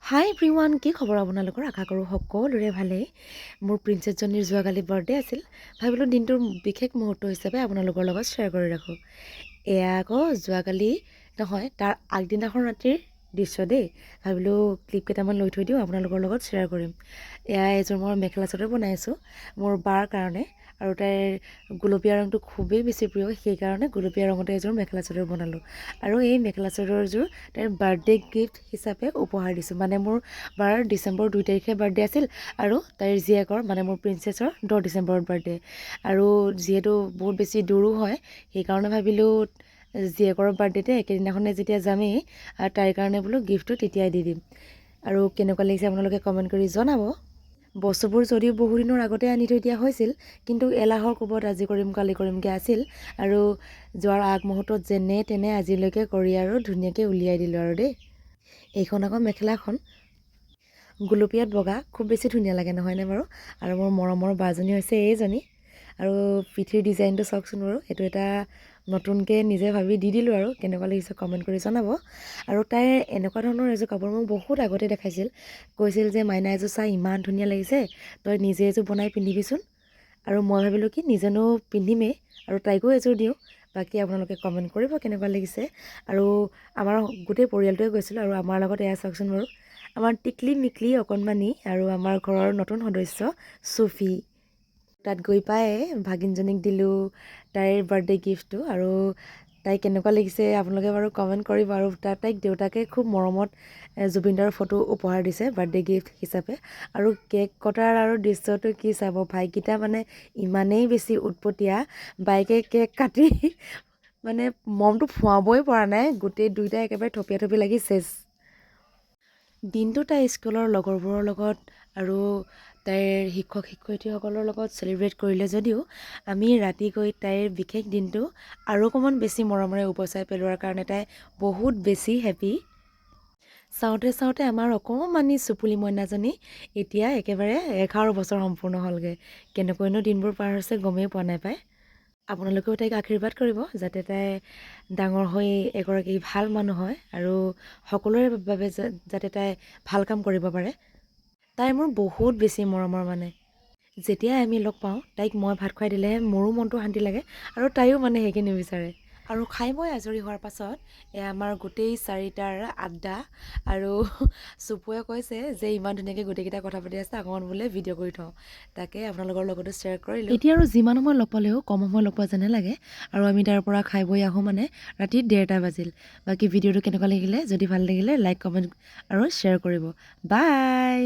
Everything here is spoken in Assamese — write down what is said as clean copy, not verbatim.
হাই এভৰিৱান, কি খবৰ আপোনালোকৰ? আশা কৰোঁ সকলোৰে ভালেই। মোৰ প্ৰিন্সেছজনীৰ যোৱাকালি বাৰ্থডে আছিল। ভাবিলোঁ দিনটোৰ বিশেষ মুহূৰ্ত হিচাপে আপোনালোকৰ লগত শ্বেয়াৰ কৰি ৰাখোঁ। এয়া আকৌ যোৱাকালি নহয়, তাৰ আগদিনাখন ৰাতিৰ দৃশ্য দেই। ভাবিলোঁ ক্লিপ কেইটামান লৈ থৈ দিওঁ, আপোনালোকৰ লগত শ্বেয়াৰ কৰিম। এয়া এযোৰ মই মেখেলা চাদৰ বনাই আছোঁ মোৰ বাৰ কাৰণে, আৰু তাইৰ গুলপীয়া ৰংটো খুবেই বেছি প্ৰিয়, সেইকাৰণে গুলপীয়া ৰঙতে এযোৰ মেখেলা চাদৰ বনালোঁ। আৰু এই মেখেলা চাদৰযোৰ তাইৰ বাৰ্থডে গিফ্ট হিচাপে উপহাৰ দিছোঁ। মানে মোৰ বাৰ ডিচেম্বৰ 2 তাৰিখে বাৰ্থডে আছিল, আৰু তাইৰ জীয়েকৰ মানে মোৰ প্ৰিন্সেছৰ 10 ডিচেম্বৰত বাৰ্থডে। আৰু যিহেতু বহুত বেছি দূৰো হয়, সেইকাৰণে ভাবিলোঁ জীয়েকৰ বাৰ্থডেতে একেদিনাখনে যেতিয়া যামেই, আৰু তাইৰ কাৰণে বোলো গিফ্টটো তেতিয়াই দি দিম। আৰু কেনেকুৱা লাগিছে আপোনালোকে কমেণ্ট কৰি জনাব। বস্তুবোৰ যদিও বহুদিনৰ আগতে আনি থৈ দিয়া হৈছিল, কিন্তু এলাহৰ কোবত আজি কৰিম কালি কৰিমকৈ আছিল, আৰু যোৱাৰ আগমুহূৰ্তত যেনে তেনে আজিলৈকে কৰি আৰু ধুনীয়াকৈ উলিয়াই দিলোঁ আৰু দেই। এইখন আকৌ মেখেলাখন গুলপীয়াত বগা, খুব বেছি ধুনীয়া লাগে নহয়নে বাৰু? আৰু মোৰ মৰমৰ বাজনী হৈছে এইজনী। আৰু পিঠিৰ ডিজাইনটো চাওকচোন বাৰু, এইটো এটা নতুনকৈ নিজে ভাবি দি দিলোঁ আৰু কেনেকুৱা লাগিছে কমেণ্ট কৰি জনাব। আৰু তাইৰ এনেকুৱা ধৰণৰ এযোৰ কাপোৰ মোক বহুত আগতে দেখাইছিল, কৈছিল যে মাইনা এযোৰ চা ইমান ধুনীয়া লাগিছে, তই নিজে এযোৰ বনাই পিন্ধিবিচোন। আৰু মই ভাবিলোঁ কি নিজেনো পিন্ধিমেই, আৰু তাইকো এযোৰ দিওঁ। বাকী আপোনালোকে কমেণ্ট কৰিব কেনেকুৱা লাগিছে। আৰু আমাৰ গোটেই পৰিয়ালটোৱে গৈছিলোঁ, আৰু আমাৰ লগত এয়া চাওকচোন বাৰু, আমাৰ টিকলি মিকলি অকণমানি আৰু আমাৰ ঘৰৰ নতুন সদস্য চুফি। তাত গৈ পাই ভাগিনজনীক দিলোঁ তাইৰ বাৰ্থডে গিফ্টটো, আৰু তাই কেনেকুৱা লাগিছে আপোনালোকে বাৰু কমেণ্ট কৰিব। আৰু তাইক দেউতাকে খুব মৰমত জুবিনদাৰ ফটো উপহাৰ দিছে বাৰ্থডে গিফ্ট হিচাপে। আৰু কেক কটাৰ আৰু দৃশ্যটো কি চাব, ভাইকেইটা মানে ইমানেই বেছি উৎপতীয়া, বাইকে কেক কাটি মানে মমটো ফুৱাবই পৰা নাই, গোটেই দুইটাই একেবাৰে থপিয়া থপি লাগি চেচ। দিনটো তাই স্কুলৰ লগৰবোৰৰ লগত আৰু তাইৰ শিক্ষক শিক্ষয়িত্ৰীসকলৰ লগত চেলিব্ৰেট কৰিলে যদিও, আমি ৰাতি গৈ তাইৰ বিশেষ দিনটো আৰু অকণমান বেছি মৰমেৰে উপচাই পেলোৱাৰ কাৰণে তাই বহুত বেছি হেপী। চাওঁতে চাওঁতে আমাৰ অকণমানি চুপুলি মইনাজনী এতিয়া একেবাৰে 11 বছৰ সম্পূৰ্ণ হ'লগৈ। কেনেকৈনো দিনবোৰ পাৰ হৈছে গমেই পোৱা নাই পাই। আপোনালোকেও তাইক আশীৰ্বাদ কৰিব যাতে তাই ডাঙৰ হৈ এগৰাকী ভাল মানুহ হয়, আৰু সকলোৰে বাবে যাতে তাই ভাল কাম কৰিব পাৰে। তাই মোৰ বহুত বেছি মৰমৰ মানে। যেতিয়াই আমি লগ পাওঁ তাইক মই ভাত খুৱাই দিলেহে মোৰো মনটো শান্তি লাগে, আৰু তাইও মানে সেইখিনি বিচাৰে। আৰু খাই বৈ আজৰি হোৱাৰ পাছত এয়া আমাৰ গোটেই চাৰিটাৰ আড্ডা, আৰু চুপুৱে কৈছে যে ইমান ধুনীয়াকৈ গোটেইকেইটা কথা পাতি আছে, অকণমান বোলে ভিডিঅ' কৰি থওঁ। তাকে আপোনালোকৰ লগতো শ্বেয়াৰ কৰিলোঁ। এতিয়া আৰু যিমান সময় লগ পালেও কম সময় লগ পোৱা যেনে লাগে, আৰু আমি তাৰ পৰা খাই বৈ আহোঁ মানে ৰাতি 1:30 বাজিল। বাকী ভিডিঅ'টো কেনেকুৱা লাগিলে, যদি ভাল লাগিলে লাইক কমেণ্ট আৰু শ্বেয়াৰ কৰিব। বাই।